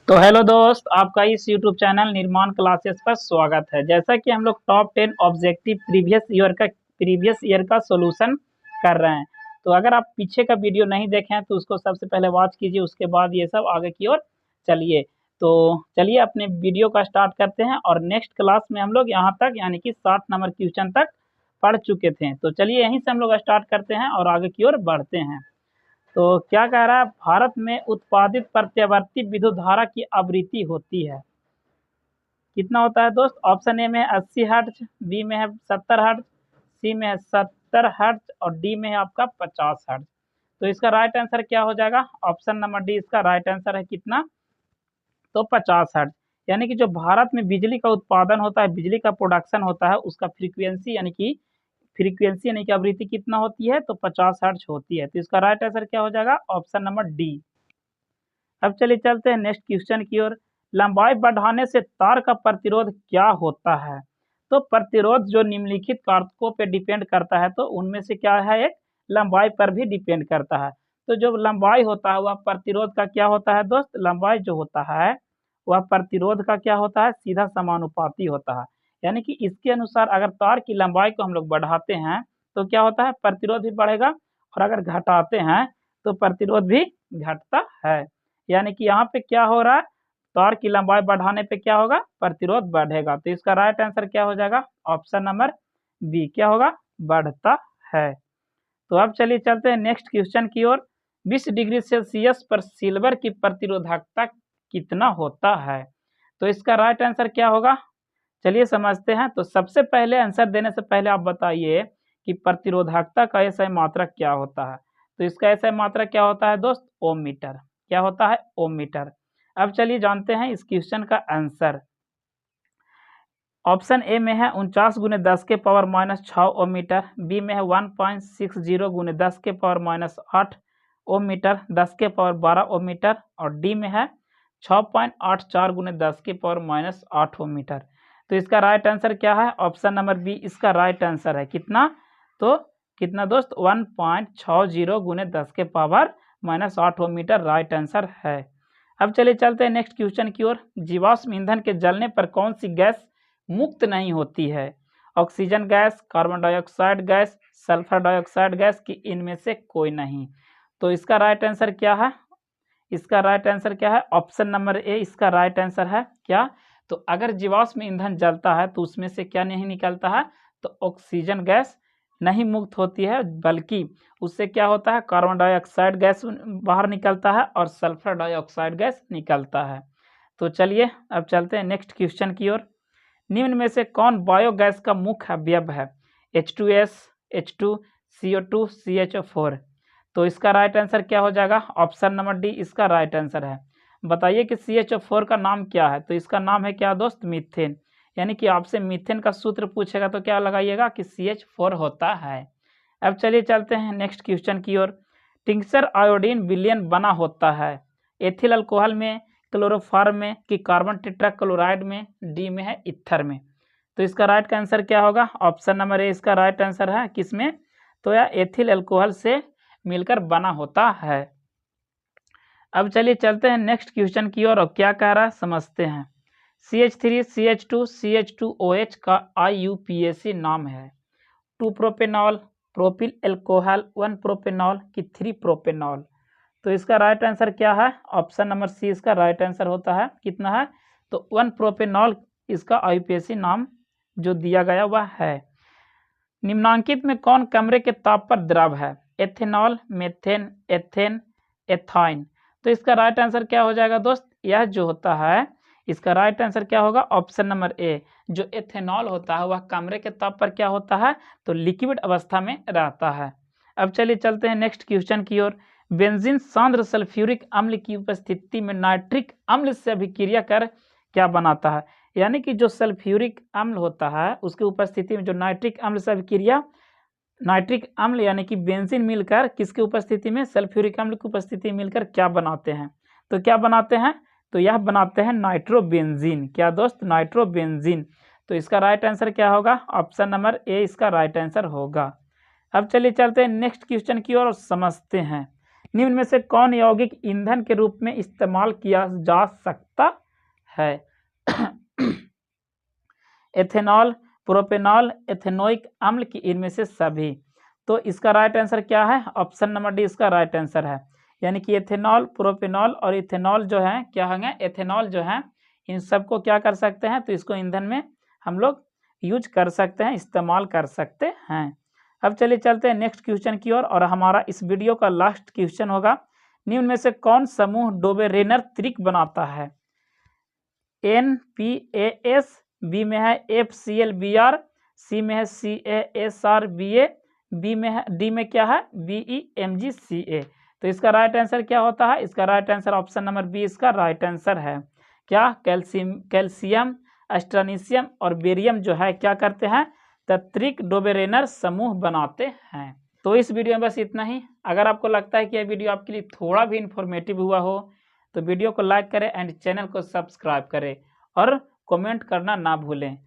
तो हेलो दोस्त, आपका इस यूट्यूब चैनल निर्माण क्लासेस पर स्वागत है। जैसा कि हम लोग टॉप 10 ऑब्जेक्टिव प्रीवियस ईयर का सॉल्यूशन कर रहे हैं। तो अगर आप पीछे का वीडियो नहीं देखे हैं तो उसको सबसे पहले वॉच कीजिए, उसके बाद ये सब आगे की ओर चलिए। तो चलिए अपने वीडियो का स्टार्ट करते हैं। और नेक्स्ट क्लास में हम लोग यहाँ तक यानी कि 60 नंबर क्वेश्चन तक पढ़ चुके थे। तो चलिए यहीं से हम लोग स्टार्ट करते हैं और आगे की ओर बढ़ते हैं। तो क्या कह रहा है, भारत में उत्पादित प्रत्यावर्ती विद्युत धारा की आवृत्ति होती है, कितना होता है दोस्त? ऑप्शन ए में है 80 हर्ट्ज, बी में है 70 हर्ट्ज, सी में है 70 हर्ट्ज और डी में है आपका 50 हर्ट्ज। तो इसका राइट आंसर क्या हो जाएगा? ऑप्शन नंबर डी इसका राइट आंसर है। कितना? तो 50 हर्ट्ज। यानी कि जो भारत में बिजली का उत्पादन होता है, बिजली का प्रोडक्शन होता है, उसका फ्रीक्वेंसी यानी कि आवृत्ति कितना होती है? तो 50 हर्ट्ज होती है। तो इसका राइट आंसर क्या हो जाएगा? Option number D. अब चलिए चलते हैं नेक्स्ट क्वेश्चन की ओर। लंबाई बढ़ाने से तार का प्रतिरोध क्या होता है? तो प्रतिरोध जो निम्नलिखित कारकों पे डिपेंड करता है, तो उनमें से क्या है? एक लंबाई पर भी डिपेंड करता है। तो जो लंबाई होता है वह प्रतिरोध का क्या होता है दोस्त? लंबाई जो होता है वह प्रतिरोध का क्या होता है? सीधा समानुपाती होता है। यानी कि इसके अनुसार अगर तार की लंबाई को हम लोग बढ़ाते हैं तो क्या होता है? प्रतिरोध भी बढ़ेगा, और अगर घटाते हैं तो प्रतिरोध भी घटता है। यानी कि यहाँ पे क्या हो रहा है? तार की लंबाई बढ़ाने पे क्या होगा? प्रतिरोध बढ़ेगा। तो इसका राइट आंसर क्या हो जाएगा? ऑप्शन नंबर बी क्या होगा? बढ़ता है। तो अब चलिए चलते हैं नेक्स्ट क्वेश्चन की ओर। 20 डिग्री सेल्सियस पर सिल्वर की प्रतिरोधकता कितना होता है? तो इसका राइट आंसर क्या होगा? चलिए समझते हैं। तो सबसे पहले आंसर देने से पहले आप बताइए कि प्रतिरोधकता का एसआई मात्रक क्या होता है? तो इसका एसआई मात्रक क्या होता है दोस्त? ओम मीटर। क्या होता है? ओम मीटर। अब चलिए जानते हैं इस क्वेश्चन का आंसर। ऑप्शन ए में है 49 गुने 10 के पावर माइनस 6 ओम मीटर, बी में है 1.60 गुने 10 के पावर माइनस 8 ओम मीटर 10 के पावर 12 ओम मीटर, और डी में है 6.84 गुने 10 के पावर माइनस 8 ओम मीटर। तो इसका राइट आंसर क्या है? ऑप्शन नंबर बी इसका राइट आंसर है। कितना? तो कितना दोस्त? 1.60 गुने 10 के पावर माइनस 8 ओम मीटर राइट आंसर है। अब चलिए चलते हैं नेक्स्ट क्वेश्चन की ओर। जीवाश्म ईंधन के जलने पर कौन सी गैस मुक्त नहीं होती है? Oxygen gas, carbon dioxide gas, sulphur dioxide gas, की इनमें से कोई नहीं। तो इसका राइट आंसर क्या है? इसका राइट आंसर क्या है? ऑप्शन नंबर ए इसका राइट आंसर है। क्या? तो अगर जीवाश्म ईंधन जलता है तो उसमें से क्या नहीं निकलता है? तो ऑक्सीजन गैस नहीं मुक्त होती है, बल्कि उससे क्या होता है? कार्बन डाइऑक्साइड गैस बाहर निकलता है और सल्फर डाइऑक्साइड गैस निकलता है। तो चलिए अब चलते हैं नेक्स्ट क्वेश्चन की ओर। निम्न में से कौन बायोगैस का मुख्य अवयव है? H2S, H2, CO2, CHO4। तो इसका राइट आंसर क्या हो जाएगा? ऑप्शन नंबर डी इसका राइट आंसर है। बताइए कि CHO4 का नाम क्या है? तो इसका नाम है क्या दोस्त? मीथेन। यानी कि आपसे मीथेन का सूत्र पूछेगा तो क्या लगाइएगा? कि CH4 होता है। अब चलिए चलते हैं नेक्स्ट क्वेश्चन की ओर। टिंक्चर आयोडीन विलयन बना होता है एथिल अल्कोहल में, क्लोरोफॉर्म में, कि कार्बन टेट्राक्लोराइड में, डी में है इथर में। तो इसका राइट आंसर क्या होगा? ऑप्शन नंबर ए इसका राइट आंसर है। किसमें? तो यह एथिल अल्कोहल से मिलकर बना होता है। अब चलिए चलते हैं नेक्स्ट क्वेश्चन की ओर। और क्या कह रहा है समझते हैं। CH3, CH2, CH2OH का IUPAC नाम है। 2 प्रोपेनॉल, प्रोपिल एल्कोहल, 1 प्रोपेनॉल, कि 3 प्रोपेनॉल। तो इसका राइट आंसर क्या है? ऑप्शन नंबर सी इसका राइट आंसर होता है। कितना है? तो 1 प्रोपेनॉल इसका IUPAC नाम जो दिया गया वह है। निम्नांकित में कौन कमरे के ताप पर द्रव है? Ethanol, methane, ethane, ethyne. तो इसका राइट आंसर क्या हो जाएगा दोस्त? यह जो होता है इसका राइट आंसर क्या होगा? Option number A. जो एथेनॉल होता है वह कमरे के ताप पर क्या होता है? तो लिक्विड अवस्था में रहता है। अब चलिए चलते हैं नेक्स्ट क्वेश्चन की ओर। बेंजीन सांद्र सल्फ्यूरिक अम्ल की उपस्थिति में नाइट्रिक अम्ल से अभिक्रिया कर क्या बनाता है? यानी कि जो सल्फ्यूरिक अम्ल होता है उसकी उपस्थिति में जो नाइट्रिक अम्ल से अभिक्रिया, नाइट्रिक अम्ल यानी कि बेंजीन मिलकर किसकी उपस्थिति में? सल्फ्यूरिक अम्ल की उपस्थिति मिलकर क्या बनाते हैं? तो क्या बनाते हैं? तो यह बनाते हैं नाइट्रोबेंजीन। क्या दोस्त? नाइट्रोबेंजीन। तो इसका राइट आंसर क्या होगा? ऑप्शन नंबर ए इसका राइट आंसर होगा। अब चलिए चलते हैं नेक्स्ट क्वेश्चन की ओर और समझते हैं। निम्न में से कौन यौगिक ईंधन के रूप में इस्तेमाल किया जा सकता है? एथेनॉल, प्रोपेनॉल, एथेनोइक अम्ल की इनमें से सभी। तो इसका राइट आंसर क्या है? ऑप्शन नंबर डी इसका राइट आंसर है। यानी कि एथेनॉल, प्रोपेनॉल और इथेनॉल जो है क्या होंगे? एथेनॉल जो है इन सबको क्या कर सकते हैं? तो इसको ईंधन में हम लोग यूज कर सकते हैं, इस्तेमाल कर सकते हैं। अब चलिए चलते हैं नेक्स्ट क्वेश्चन की ओर और हमारा इस वीडियो का लास्ट क्वेश्चन होगा, निम्न में से कौन समूह डोबेरेनर त्रिक बनाता है? NPAS, बी में है FClBr, सी में है CaSrBa, बी में है डी में क्या है? BeMgCa। तो इसका राइट आंसर क्या होता है? इसका right answer option number B इसका राइट आंसर है। क्या? कैल्शियम, एस्ट्रानीशियम और बेरियम जो है क्या करते हैं? त्रिक डोबेरेनर समूह बनाते हैं। तो इस वीडियो में बस इतना ही। अगर आपको लगता है कि यह वीडियो आपके लिए थोड़ा भी इंफॉर्मेटिव हुआ हो तो वीडियो को लाइक करें एंड चैनल को सब्सक्राइब करें और कमेंट करना ना भूलें।